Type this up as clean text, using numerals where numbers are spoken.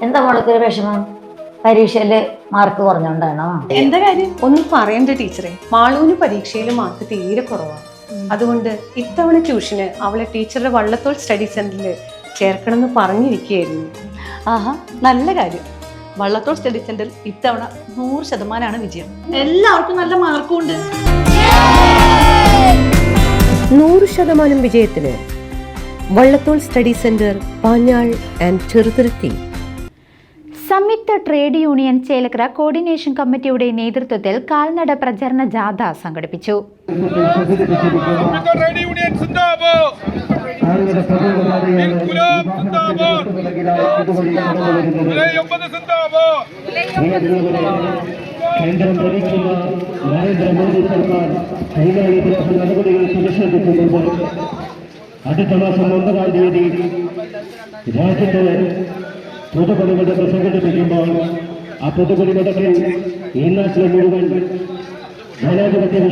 എന്താ മോൾക്ക് വിഷമം? പരീക്ഷയില് മാർക്ക് കുറഞ്ഞോണ്ടാണോ? എന്താ കാര്യം? ഒന്നും പറയണ്ട ടീച്ചറെ, മാളൂന് പരീക്ഷയിൽ മാർക്ക് തീരെ കുറവാണ്. അതുകൊണ്ട് ഇത്തവണ ട്യൂഷന് അവളെ ടീച്ചറുടെ വള്ളത്തോൾ സ്റ്റഡി സെന്ററിൽ ചേർക്കണമെന്ന് പറഞ്ഞിരിക്കുകയായിരുന്നു. ആഹാ, നല്ല കാര്യം. വള്ളത്തോൾ സ്റ്റഡി സെന്ററിൽ ഇത്തവണ 100% വിജയം. എല്ലാവർക്കും നല്ല മാർക്കും ഉണ്ട്. 100% വിജയത്തിന് Vallathol study centre, Panjal and Cheruthuruthy. സംയുക്ത ട്രേഡ് യൂണിയൻ ചേലക്കര കോർഡിനേഷൻ കമ്മിറ്റിയുടെ നേതൃത്വത്തിൽ കാൽനട പ്രചരണ ജാഥ സംഘടിപ്പിച്ചു. കേന്ദ്രം ഭരിക്കുന്ന നരേന്ദ്രമോദി സർക്കാർ കൈകാര്യത്തിലുള്ള നടപടികൾ പ്രതിഷേധിക്കുമ്പോൾ അടുത്ത മാസം 9-ാം തീയതി രാജ്യത്തെ പൊതുപണിമുടക്ക് സംഘടിപ്പിക്കുമ്പോൾ ആ പൊതുപണിമുടക്കിൽ ഈ നാട്ടിലെ മുഴുവൻ ജനാധിപത്യ